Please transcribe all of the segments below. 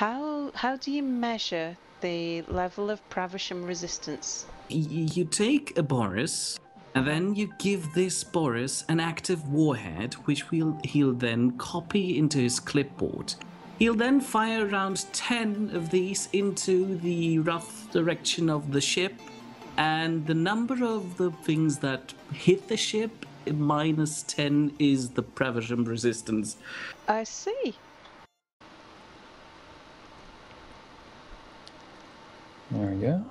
How do you measure the level of Pravisham resistance? You take a Boris, and then you give this Boris an active warhead, which he'll then copy into his clipboard. He'll then fire around 10 of these into the rough direction of the ship, and the number of the things that hit the ship, -10 is the Pravisham resistance. I see. There we go.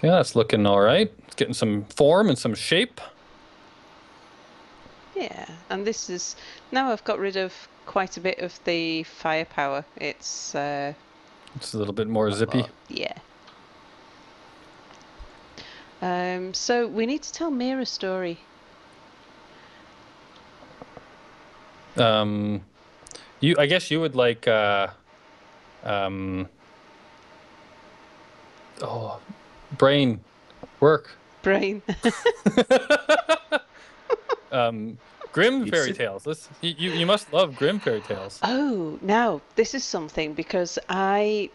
Yeah, that's looking all right. It's getting some form and some shape. Yeah, and this is... Now I've got rid of quite a bit of the firepower. It's a little bit more zippy. Yeah. So we need to tell Mira a story. I guess you would like brain work. Brain. Grim fairy tales. You must love grim fairy tales. Oh, now this is something because I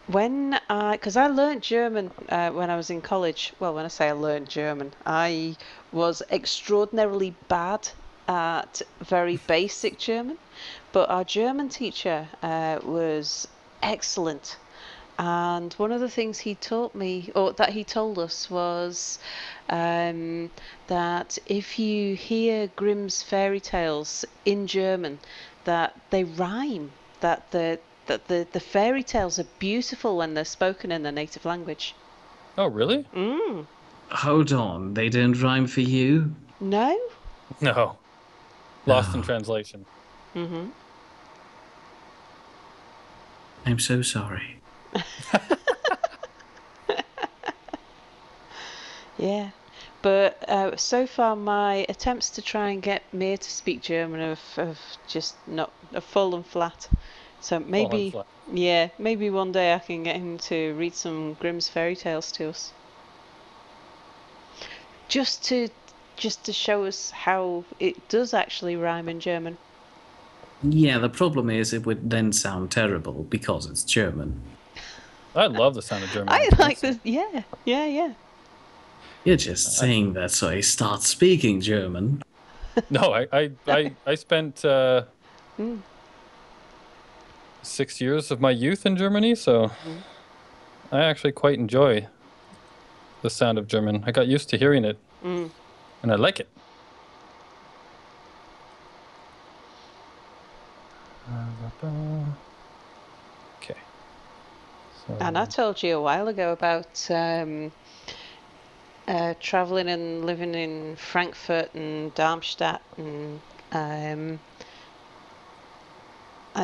learned German when I was in college. Well, when I say I learned German, I was extraordinarily bad at very basic German, but our German teacher was excellent. And one of the things he taught me, or that he told us, was that if you hear Grimm's fairy tales in German, that they rhyme, that the fairy tales are beautiful when they're spoken in their native language. Oh, really? Mm. Hold on, they don't rhyme for you? No? No. Lost in translation. Mm-hmm. I'm so sorry. Yeah, but so far my attempts to try and get Mir to speak German have just not fallen flat. So maybe, yeah, maybe one day I can get him to read some Grimm's fairy tales to us, just to show us how it does actually rhyme in German. Yeah, the problem is it would then sound terrible because it's German. I love the sound of German. I like this. Yeah. You're just saying that so I start speaking German. No, I spent 6 years of my youth in Germany, so I actually quite enjoy the sound of German. I got used to hearing it, and I like it. Okay. So... And I told you a while ago about traveling and living in Frankfurt and Darmstadt, and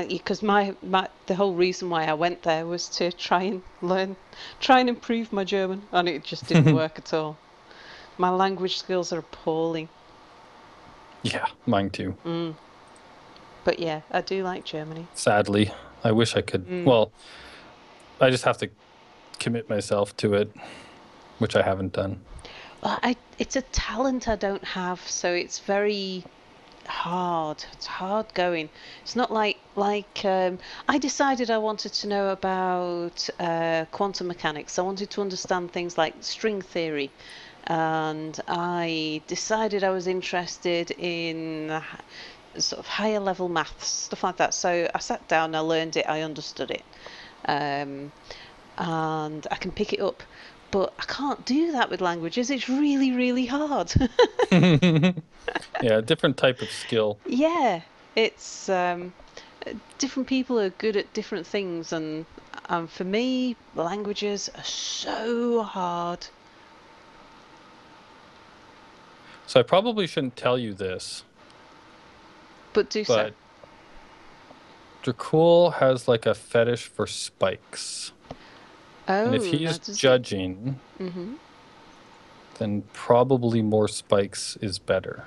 because the whole reason why I went there was to try and improve my German, and it just didn't work at all. My language skills are appalling. Yeah, mine too. But yeah, I do like Germany. Sadly, I wish I could. Well, I just have to commit myself to it, which I haven't done. Well, it's a talent I don't have, so it's very hard. It's hard going. It's not like I decided I wanted to know about quantum mechanics. I wanted to understand things like string theory, and I decided I was interested in sort of higher level maths, stuff like that. So I sat down, I learned it, I understood it, and I can pick it up. But I can't do that with languages. It's really, really hard. Yeah, different type of skill. Yeah, it's different people are good at different things, and for me, languages are so hard. So I probably shouldn't tell you this. But do so. But Dracul has like a fetish for spikes. Oh, and if he's judging, then probably more spikes is better.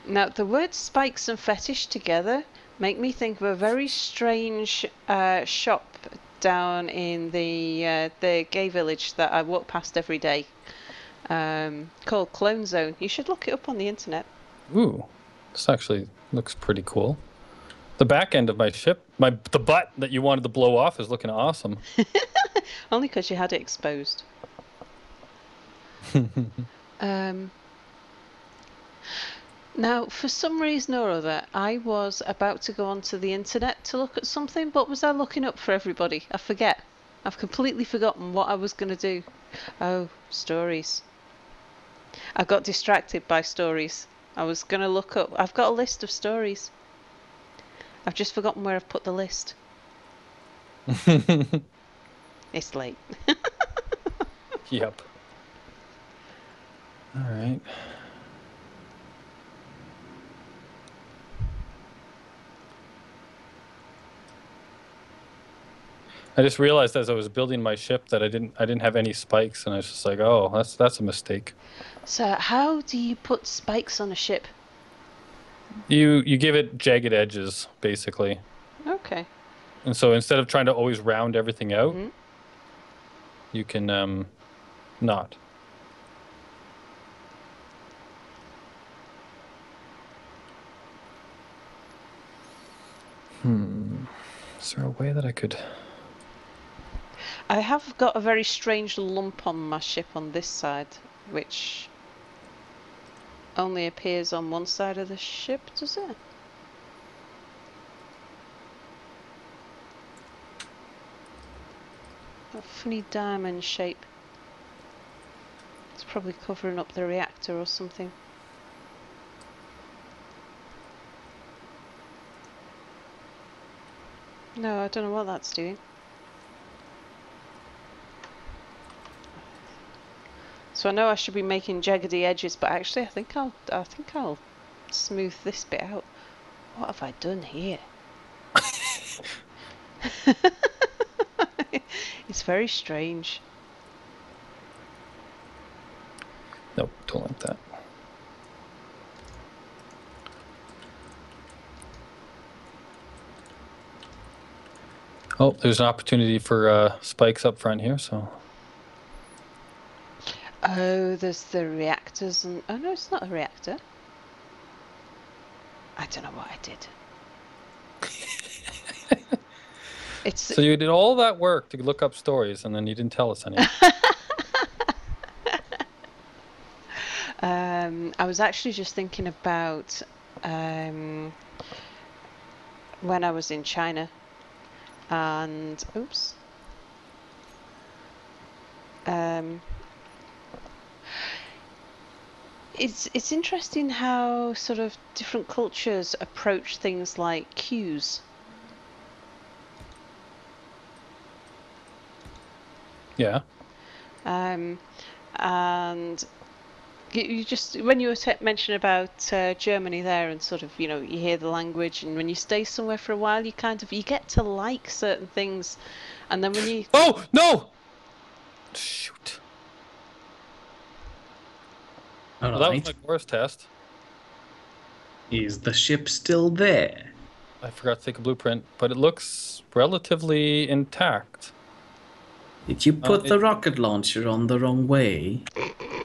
Now, the words spikes and fetish together make me think of a very strange shop down in the gay village that I walk past every day, called Clone Zone. You should look it up on the internet. Ooh, this actually looks pretty cool. The back end of my ship, the butt that you wanted to blow off, is looking awesome. Only because you had it exposed. Now, for some reason or other, I was about to go onto the internet to look at something. What was I looking up for everybody? I forget. I've completely forgotten what I was going to do. Oh, stories. I got distracted by stories. I was going to look up... I've got a list of stories. I've just forgotten where I've put the list. It's late. Yep. All right. I just realized as I was building my ship that I didn't have any spikes, and I was just like, oh, that's a mistake. So how do you put spikes on a ship? You give it jagged edges, basically. Okay. And so instead of trying to always round everything out, you can not. Is there a way that I could... I have got a very strange lump on my ship on this side, which only appears on one side of the ship, does it? A funny diamond shape. It's probably covering up the reactor or something. No, I don't know what that's doing. So I know I should be making jaggedy edges, but actually I think I'll smooth this bit out. What have I done here? It's very strange. Nope, don't like that. Oh, there's an opportunity for spikes up front here, so... Oh, there's the reactors and... Oh no, it's not a reactor. I don't know what I did. It's... So you did all that work to look up stories and then you didn't tell us any. I was actually just thinking about when I was in China and... Oops. It's interesting how sort of different cultures approach things like queues. Yeah. And you just, when you were mentioning about Germany there, and sort of, you know, you hear the language, and when you stay somewhere for a while, you get to like certain things, and then when you... Oh no! Shoot. Well, that was my course test. Is the ship still there? I forgot to take a blueprint, but it looks relatively intact. Did you put the rocket launcher on the wrong way?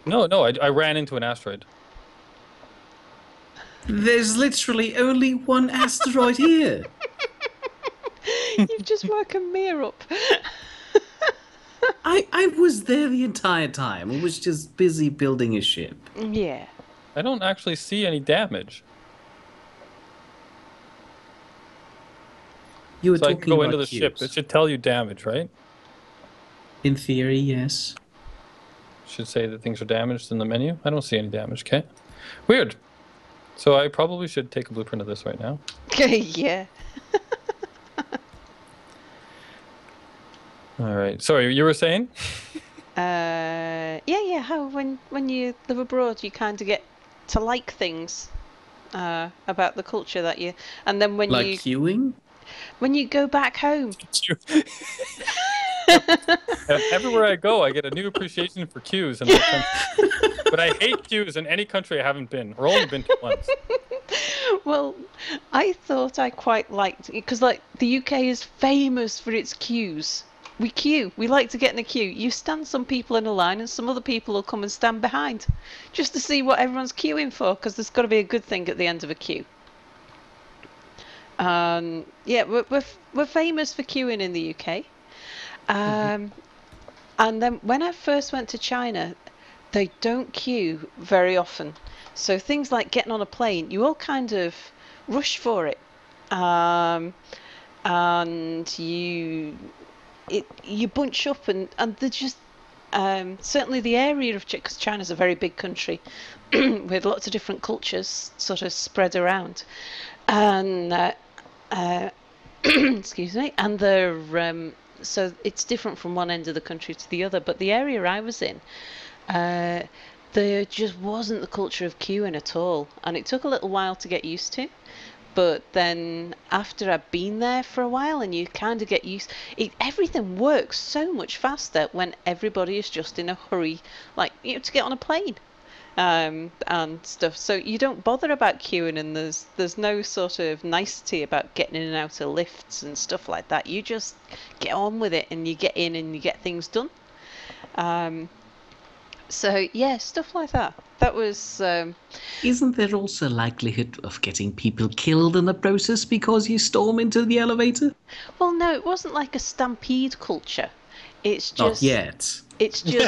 No, I ran into an asteroid. There's literally only one asteroid here. You've just woken me up. I was there the entire time. I was just busy building a ship. Yeah. I don't actually see any damage. You were So I talking can go about into the ship. It should tell you damage, right? In theory, yes. Should say that things are damaged in the menu. I don't see any damage. Okay. Weird. So I probably should take a blueprint of this right now. Yeah. All right. Sorry, you were saying? Yeah. How when you live abroad, you kind of get to like things about the culture that you, and then when like queuing, when you go back home. Everywhere I go, I get a new appreciation for queues in my country. But I hate queues in any country I haven't been, or only been to once. Well, I thought I quite liked it because, like, the UK is famous for its queues. We queue. We like to get in the queue. You stand some people in a line, and some other people will come and stand behind, just to see what everyone's queuing for. Because there's got to be a good thing at the end of a queue. Yeah, we're famous for queuing in the UK. Mhm. And then when I first went to China, they don't queue very often. So things like getting on a plane, you all kind of rush for it. Um, and you bunch up and they're just certainly the area of because China's a very big country with lots of different cultures sort of spread around, and uh, excuse me, and they're so it's different from one end of the country to the other. But the area I was in, uh, there just wasn't the culture of queuing at all, and it took a little while to get used to. But then after I've been there for a while, and you kind of get used, everything works so much faster when everybody is just in a hurry, like to get on a plane and stuff. So you don't bother about queuing, and there's no sort of nicety about getting in and out of lifts and stuff like that. You just get on with it, and you get in and you get things done. Um, so yeah, stuff like that. That was Isn't there also a likelihood of getting people killed in the process because you storm into the elevator? well, no, it wasn't like a stampede culture. It's Not just yet. it's just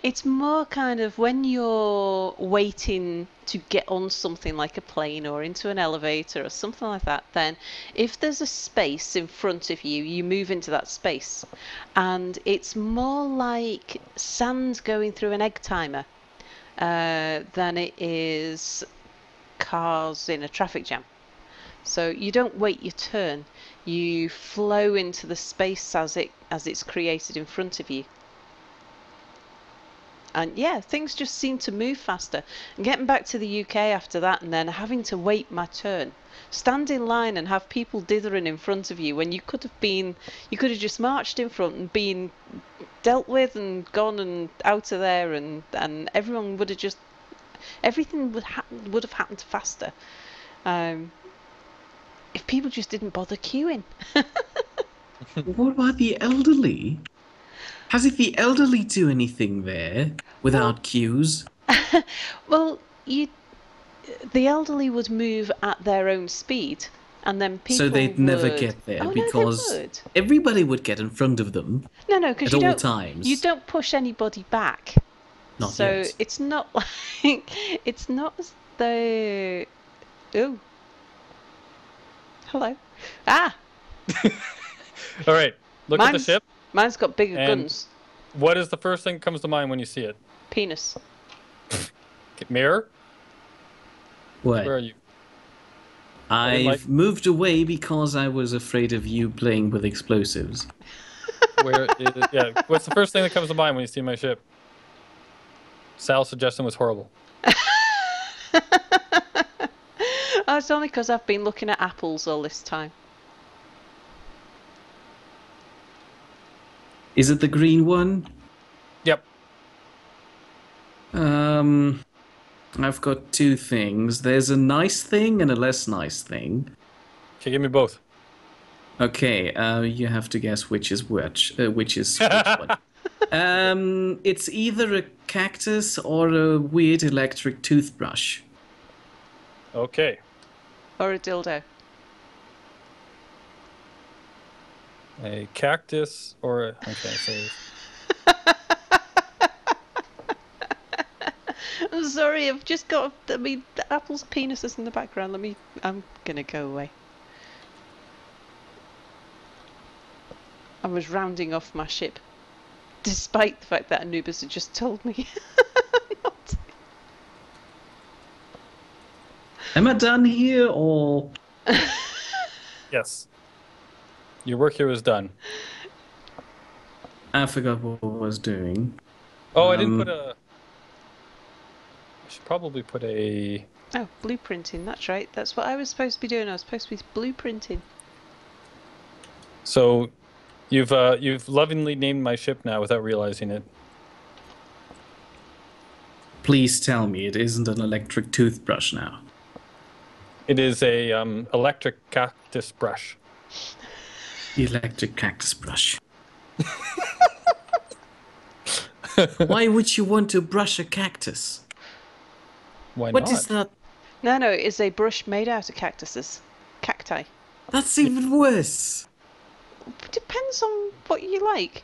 it's more kind of when you're waiting to get on something like a plane or into an elevator or something like that, then if there's a space in front of you, you move into that space. And it's more like sand going through an egg timer than it is cars in a traffic jam. So you don't wait your turn. You flow into the space as it's created in front of you. And yeah, things just seem to move faster. And getting back to the UK after that, and then having to wait my turn, stand in line and have people dithering in front of you when you could have just marched in front and been dealt with and gone and out of there, and everyone would have just everything would have happened faster. Um, if people just didn't bother queuing. What about the elderly? Hasn't the elderly do anything there without queues? Well, the elderly would move at their own speed, and then So people they'd never would. get there Oh no, they because would. everybody would get in front of them No, because at all you times. don't push anybody back. Not So yet. it's not like it's not as though. Oh, hello. Ah, All right. Look at the mine's ship. mine's got bigger And guns. what is the first thing that comes to mind when you see it? Penis. Mirror? What? Where are you? I've moved away because I was afraid of you playing with explosives. Yeah. What's the first thing that comes to mind when you see my ship? Sal's suggestion was horrible. Oh, it's only because I've been looking at apples all this time. Is it the green one? Yep. I've got two things. There's a nice thing and a less nice thing. Okay, give me both. Okay, you have to guess which is which is which one. It's either a cactus or a weird electric toothbrush. Okay. Or a dildo. A cactus or okay, so I'm sorry, I've just got. I mean, the apple's penis is in the background. I'm gonna go away. I was rounding off my ship, despite the fact that Anubis had just told me not to. Am I done here or? yes. Your work here is done. I forgot what I was doing. Oh, I didn't put a. I should probably put a. Oh, blueprinting. That's right. That's what I was supposed to be doing. I was supposed to be blueprinting. So, you've lovingly named my ship now without realizing it. Please tell me it isn't an electric toothbrush now. It is a electric cactus brush. The electric cactus brush. Why would you want to brush a cactus? Why What not? is that? No, no, it is a brush made out of cactuses. Cacti. That's even worse. Depends on what you like.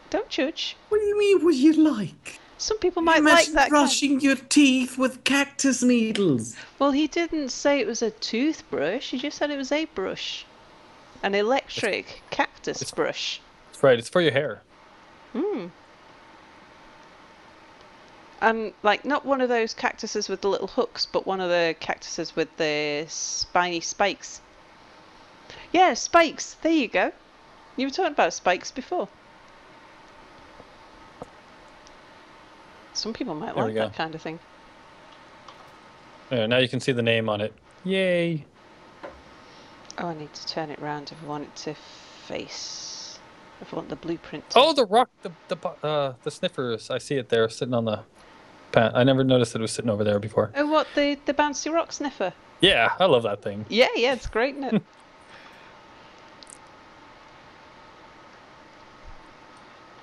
Don't judge. What do you mean, what you like? Some people might like Imagine that brushing your teeth with cactus needles. Well, he didn't say it was a toothbrush. He just said it was a brush. An electric cactus brush. That's right. It's for your hair. And, like, not one of those cactuses with the little hooks, but one of the cactuses with the spiny spikes. Yeah, spikes. There you go. You were talking about spikes before. Some people might There we like go. that kind of thing. There, now you can see the name on it. Yay! Oh, I need to turn it round if I want it to face. If I want the blueprint to... Oh, the rock, the sniffers. I see it there, sitting on the pan. I never noticed it was sitting over there before. Oh, what, the bouncy rock sniffer? Yeah, I love that thing. Yeah, it's great, isn't it?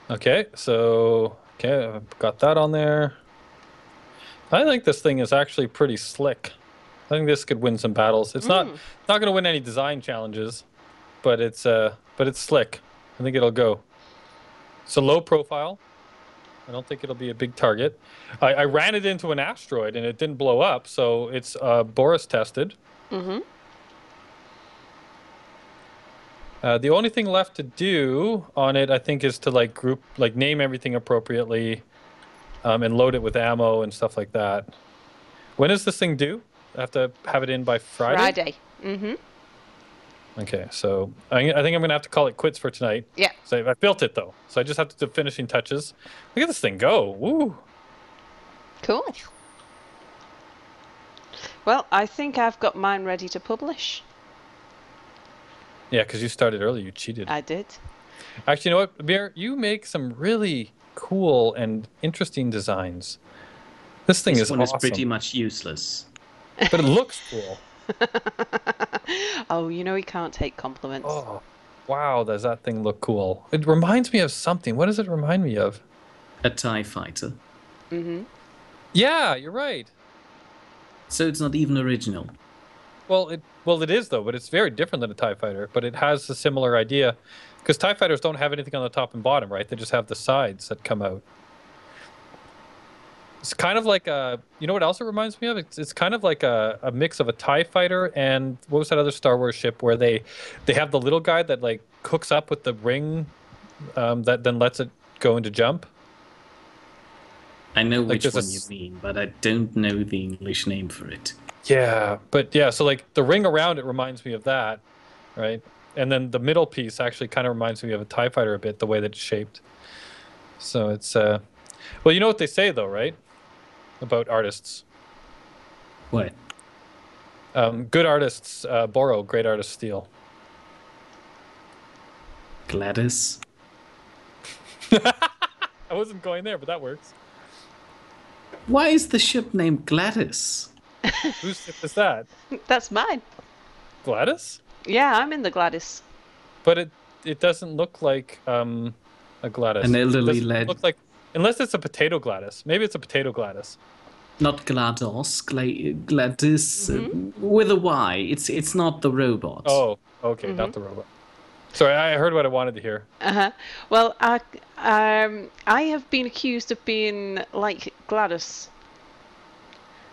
Okay, so I've got that on there. I think this thing is actually pretty slick. I think this could win some battles. It's not going to win any design challenges, but it's slick. I think it'll go. It's a low profile. I don't think it'll be a big target. I ran it into an asteroid and it didn't blow up, so it's Boris tested. The only thing left to do on it, I think, is to name everything appropriately, and load it with ammo and stuff like that. When is this thing due? I have to have it in by Friday? Friday. Okay, so I think I'm going to have to call it quits for tonight. Yeah. So I built it, though. So I just have to do finishing touches. Look at this thing go. Woo! Cool. Well, I think I've got mine ready to publish. Yeah, because you started early. You cheated. I did. Actually, you know what, Bear? You make some really cool and interesting designs. This thing This is one awesome. is pretty much useless. But it looks cool. Oh, you know he can't take compliments. Oh, wow, does that thing look cool? It reminds me of something. What does it remind me of? A TIE fighter. Yeah, you're right. So it's not even original. Well, it is, though, but it's very different than a TIE fighter. But it has a similar idea. Because TIE fighters don't have anything on the top and bottom, right? They just have the sides that come out. It's kind of like a... You know what else it reminds me of? It's kind of like a mix of a TIE fighter and... What was that other Star Wars ship where they have the little guy that, like, hooks up with the ring that then lets it go into jump? I know Like which there's a one you mean, but I don't know the English name for it. Yeah, but yeah, so like the ring around it reminds me of that, right? And then the middle piece actually kind of reminds me of a TIE fighter a bit, the way that it's shaped. So it's, well, you know what they say though, right? About artists. What? Good artists borrow, great artists steal. Gladys? I wasn't going there, but that works. Why is the ship named Gladys? Whose ship is that? That's mine. Gladys? Yeah, I'm in the Gladys. But it doesn't look like a Gladys. An elderly It doesn't lad. look like, unless it's a potato Gladys. Maybe it's a potato Gladys. Not GLaDOS, Gladys with a Y. It's not the robot. Oh, okay, not the robot. Sorry, I heard what I wanted to hear. Well, I have been accused of being like Gladys.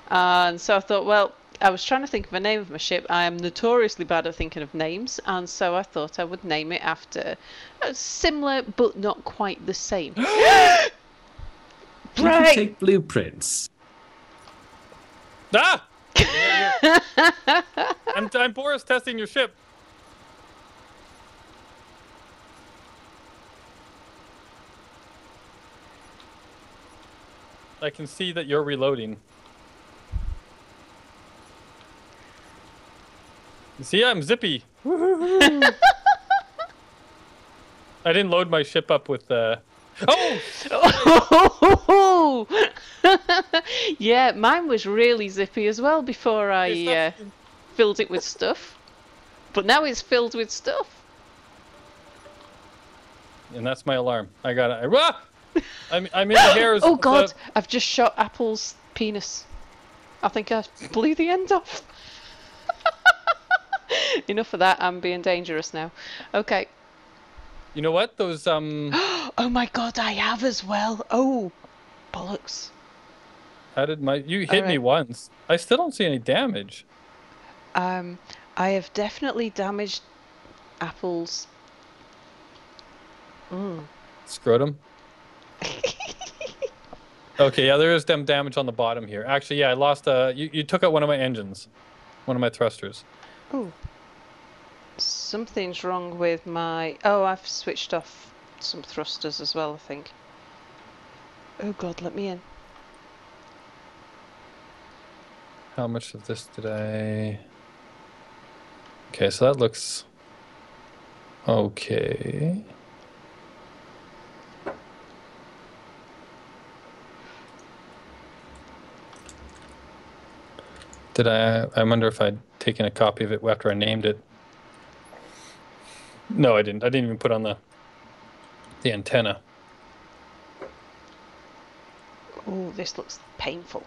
And so I thought, well, I was trying to think of a name of my ship. I am notoriously bad at thinking of names, and so I thought I would name it after a similar but not quite the same. You can take blueprints. Ah! I'm Boris testing your ship. I can see that you're reloading. You see, I'm zippy. I didn't load my ship up with Oh! Yeah, mine was really zippy as well before I filled it with stuff. But now it's filled with stuff. And that's my alarm. I got it. I'm in the hairs. Oh God! I've just shot Apple's penis. I think I blew the end off. Enough of that. I'm being dangerous now. Okay. You know what? Those Oh my god, I have as well. Oh, bollocks. How did you hit me Alright. once? I still don't see any damage. I have definitely damaged apples. Scrotum. Okay, yeah, there is damage on the bottom here. Actually, yeah, I lost. You took out one of my engines, one of my thrusters. Oh, something's wrong with my. Oh, I've switched off some thrusters as well, I think. Oh god, let me in. How much of this did I? Okay, so that looks okay. Did I wonder if I'd taken a copy of it after I named it. No, I didn't. I didn't even put on the antenna. Oh, this looks painful.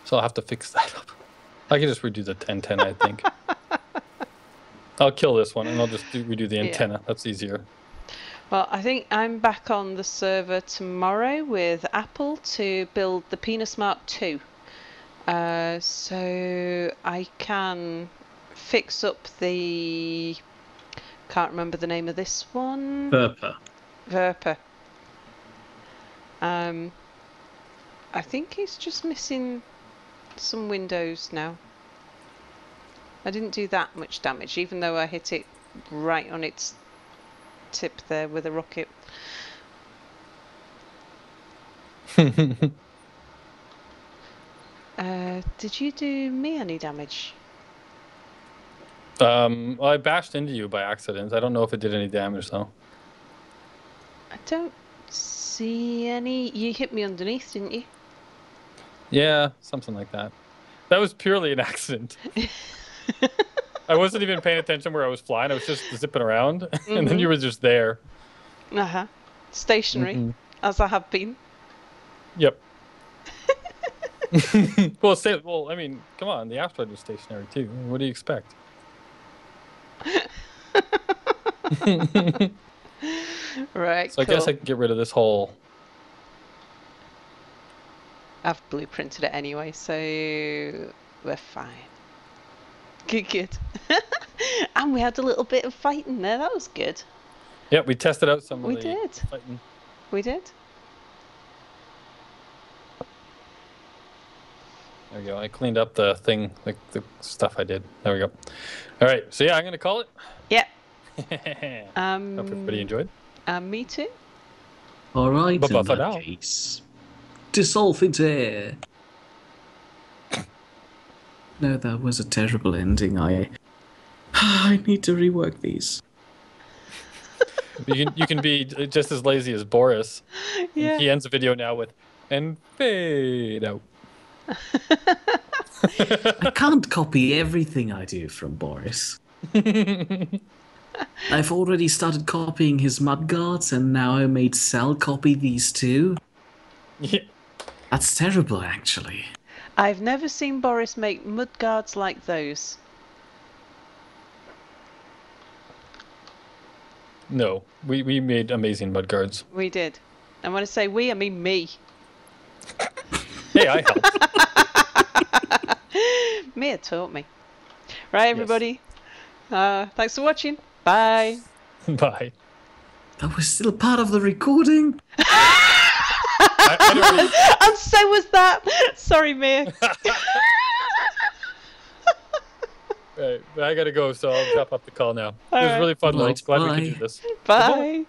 So I'll have to fix that up. I can just redo the antenna, I think. I'll kill this one and I'll just redo the antenna. Yeah. That's easier. Well, I think I'm back on the server tomorrow with Apple to build the Penis Mark II. So I can fix up the... Can't remember the name of this one. Verper. I think it's just missing some windows now. I didn't do that much damage, even though I hit it right on its tip there with a rocket. Did you do me any damage? Well, I bashed into you by accident. I don't know if it did any damage though. I don't see any. You hit me underneath, didn't you? Yeah, something like that. That was purely an accident. I wasn't even paying attention where I was flying. I was just zipping around, and then you were just there. Stationary, as I have been. Yep. Well, I mean, come on. The asteroid was stationary too. What do you expect? Right. So I guess I can get rid of this whole. I've blueprinted it anyway, so we're fine. Good. And we had a little bit of fighting there. That was good. Yep, we tested out some of We the did. fighting. We did. There we go. I cleaned up the thing, like the stuff I did. There we go. All right. So yeah, I'm gonna call it. Yeah. Hope everybody enjoyed. Me too. All right. In for that now. case, dissolve into air. No, that was a terrible ending. I need to rework these. You can be just as lazy as Boris. Yeah. He ends the video now with "and fade out." I can't copy everything I do from Boris. I've already started copying his mudguards, and now I made Sal copy these too. Yeah. That's terrible, actually. I've never seen Boris make mudguards like those. No, we made amazing mudguards. We did. And when I say we, I mean me. Hey, I helped. Mia taught me. Right, everybody. Yes. Thanks for watching. Bye. Bye. That was still part of the recording. And so was that. Sorry, Mia. Right, but I gotta go, so I'll drop off the call now. It was really fun, though. Glad we could do this. Bye.